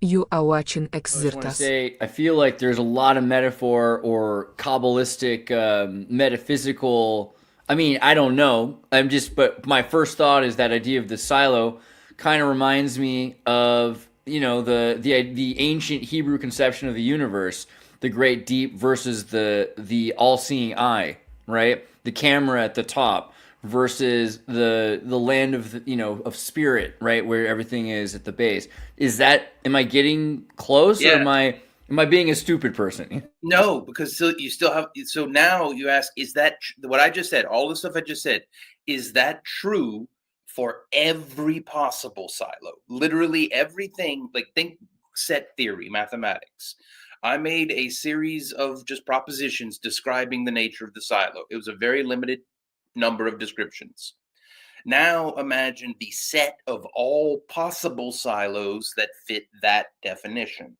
You are watching I just want to Xirtus. say, I feel like there's a lot of metaphor or Kabbalistic, metaphysical. I mean, I don't know. But my first thought is that idea of the silo kind of reminds me of the ancient Hebrew conception of the universe, the great deep versus the all seeing eye, right? The camera at the top versus the land of of spirit, right, where everything is at the base. Is that am I getting close, or Yeah. am I being a stupid person? No, because still you still have. So now you ask, is that what I just said? All the stuff I just said, is that true for every possible silo? Literally everything. Like think set theory, mathematics. I made a series of just propositions describing the nature of the silo. It was a very limited number of descriptions. Now imagine the set of all possible silos that fit that definition.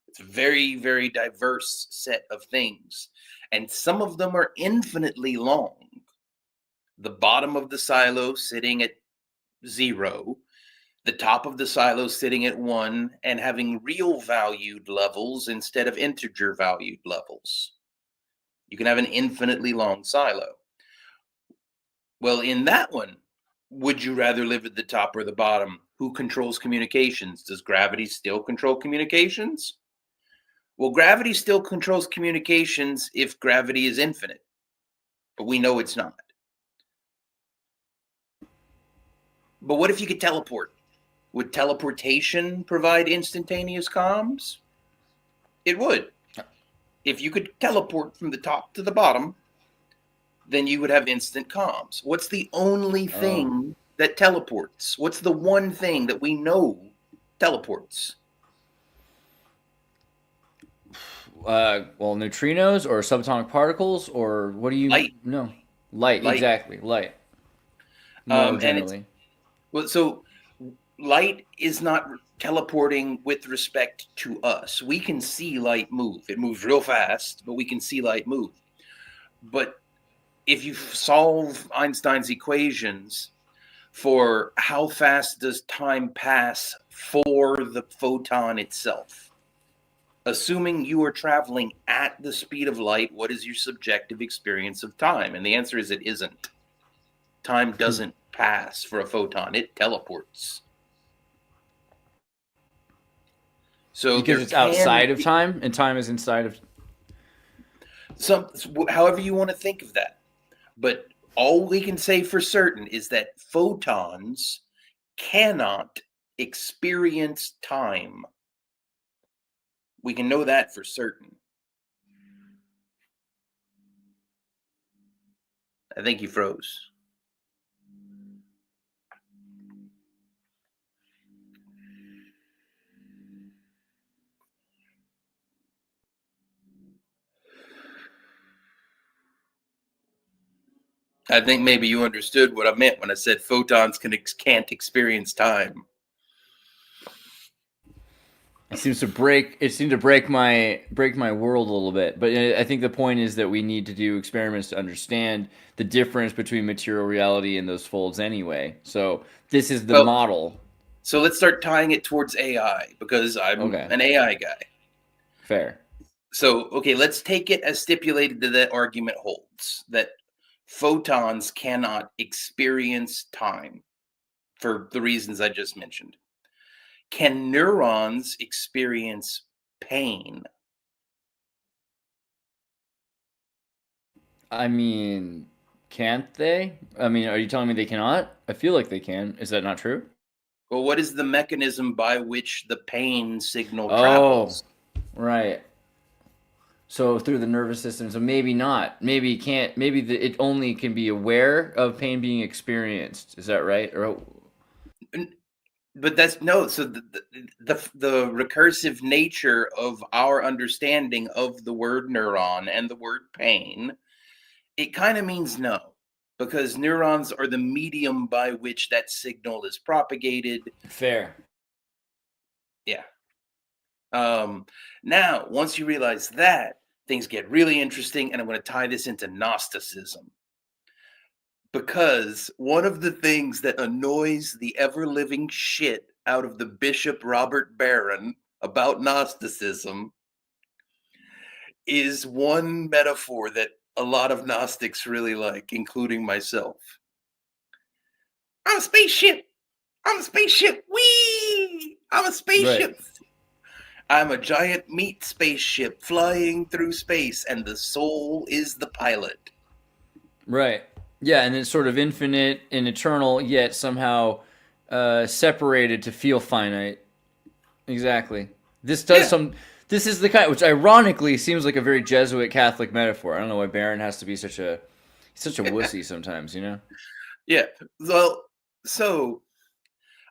It's a very, very diverse set of things. And some of them are infinitely long. The bottom of the silo sitting at 0, the top of the silo sitting at 1, and having real valued levels instead of integer valued levels. You can have an infinitely long silo. Well, in that one, would you rather live at the top or the bottom? Who controls communications? Does gravity still control communications? Well, gravity still controls communications if gravity is infinite, but we know it's not. But what if you could teleport? Would teleportation provide instantaneous comms? It would. If you could teleport from the top to the bottom, then you would have instant comms. What's the only Oh, thing that teleports? What's the one thing that we know teleports? well, neutrinos or subatomic particles, or what do you Light. know? Light, Light. exactly, light. More And it's generally. well, so light is not teleporting with respect to us. We can see light move. It moves real fast, but we can see light move. But if you solve Einstein's equations for how fast does time pass for the photon itself, assuming you are traveling at the speed of light, what is your subjective experience of time? And the answer is it isn't. Time doesn't pass for a photon, it teleports. So Because there it's can outside of be time, and time is inside of. some, however you want to think of that. But all we can say for certain is that photons cannot experience time. We can know that for certain. I think you froze. I think maybe you understood what I meant when I said photons can't experience time. It seemed to break my world a little bit. But I think the point is that we need to do experiments to understand the difference between material reality and those folds anyway. So this is the Well, model. so let's start tying it towards AI because I'm Okay, an AI guy. fair. So, okay, let's take it as stipulated that that argument holds that photons cannot experience time for the reasons I just mentioned. Can neurons experience pain? I mean, can't they? I mean, are you telling me they cannot? I feel like they can. Is that not true? Well, what is the mechanism by which the pain signal Oh, travels? right. So through the nervous system. So maybe not. Maybe it can't. It only can be aware of pain being experienced. Is that right? Or But that's no. So the recursive nature of our understanding of the word neuron and the word pain, it kind of means no, because neurons are the medium by which that signal is propagated. fair. Yeah. Um, Now, once you realize that, things get really interesting, and I'm going to tie this into Gnosticism. Because one of the things that annoys the ever living shit out of the Bishop Robert Barron about Gnosticism is one metaphor that a lot of Gnostics really like, including myself. I'm a spaceship. I'm a spaceship. Whee! I'm a spaceship. Right. I'm a giant meat spaceship flying through space, and the soul is the pilot. Right. Yeah, and it's sort of infinite and eternal, yet somehow separated to feel finite. Exactly. This does Yeah. some. This is the kind, which ironically seems like a very Jesuit Catholic metaphor. I don't know why Barron has to be such a wussy sometimes. You know. Yeah. Well, so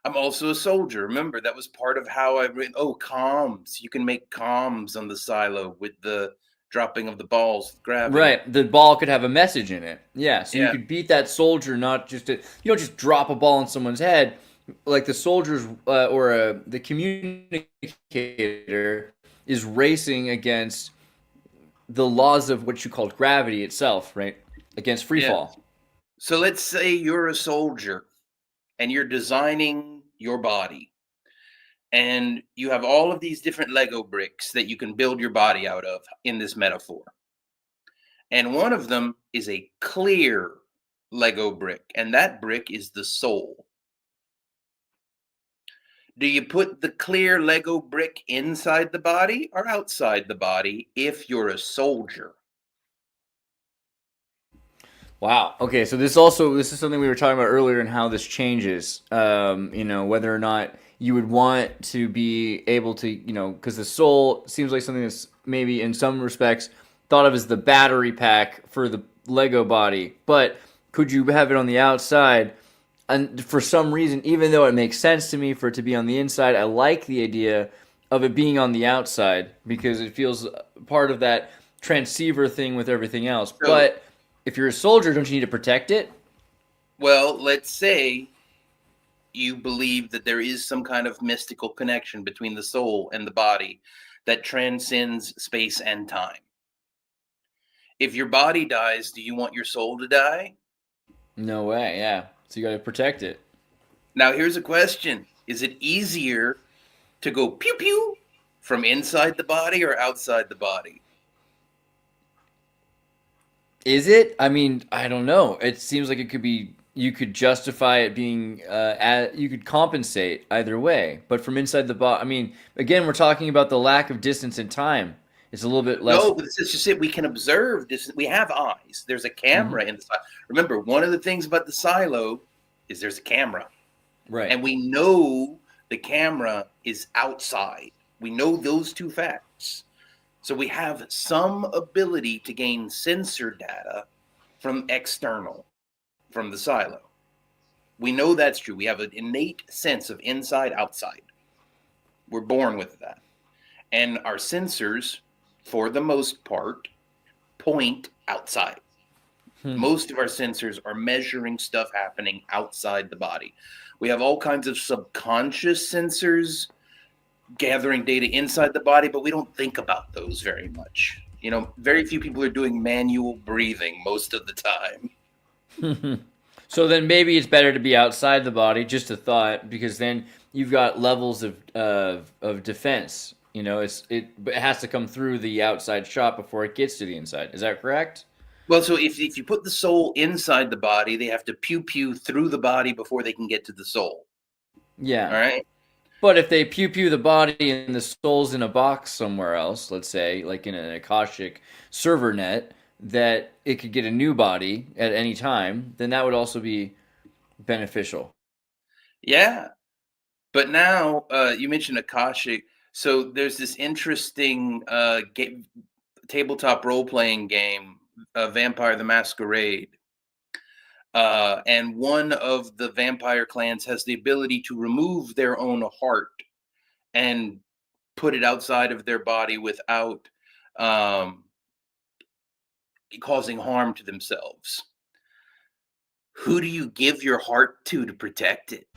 I'm also a soldier. Remember, that was part of how I read. Oh, comms. You can make comms on the silo with the dropping of the balls, with gravity. Right. The ball could have a message in it. Yeah. So you Yeah. could beat that soldier, not just you don't just drop a ball in someone's head. Like the soldiers the communicator is racing against the laws of what you called gravity itself, right? Against free Yeah. fall. So let's say you're a soldier and you're designing your body, and you have all of these different Lego bricks that you can build your body out of in this metaphor. And one of them is a clear Lego brick, and that brick is the soul. Do you put the clear Lego brick inside the body or outside the body if you're a soldier? Wow. Okay, so this is something we were talking about earlier and how this changes. Whether or not you would want to be able to, because the soul seems like something that's maybe in some respects thought of as the battery pack for the Lego body, but could you have it on the outside? And for some reason, even though it makes sense to me for it to be on the inside, I like the idea of it being on the outside because it feels part of that transceiver thing with everything else. So, But if you're a soldier, don't you need to protect it? well, let's say you believe that there is some kind of mystical connection between the soul and the body that transcends space and time. If your body dies, do you want your soul to die? No way, yeah. So you got to protect it. Now, here's a question. Is it easier to go pew pew from inside the body or outside the body? Is it? I mean, I don't know. It seems like it could be. You could justify it being. You could compensate either way. But from inside the body, I mean, again, we're talking about the lack of distance and time. It's a little bit less. No, but this is just it. We can observe this. We have eyes. There's a Mhm. camera in the silo. Remember, one of the things about the silo is there's a camera. Right. And we know the camera is outside. We know those two facts. So we have some ability to gain sensor data from external, from the silo. We know that's true. We have an innate sense of inside, outside. We're born with that. And our sensors, for the most part, point outside. Most of our sensors are measuring stuff happening outside the body. We have all kinds of subconscious sensors gathering data inside the body, but we don't think about those very much. Very few people are doing manual breathing most of the time. So then maybe it's better to be outside the body. Just a thought, because then you've got levels of defense. It has to come through the outside shot before it gets to the inside. Is that correct? Well, so if you put the soul inside the body, they have to pew pew through the body before they can get to the soul. Yeah. All right. But if they pew pew the body and the soul's in a box somewhere else, let's say, like in an Akashic server net, that it could get a new body at any time, then that would also be beneficial. Yeah. But now you mentioned Akashic. So there's this interesting tabletop role playing game, Vampire the Masquerade. And one of the vampire clans has the ability to remove their own heart and put it outside of their body without causing harm to themselves. Who do you give your heart to protect it?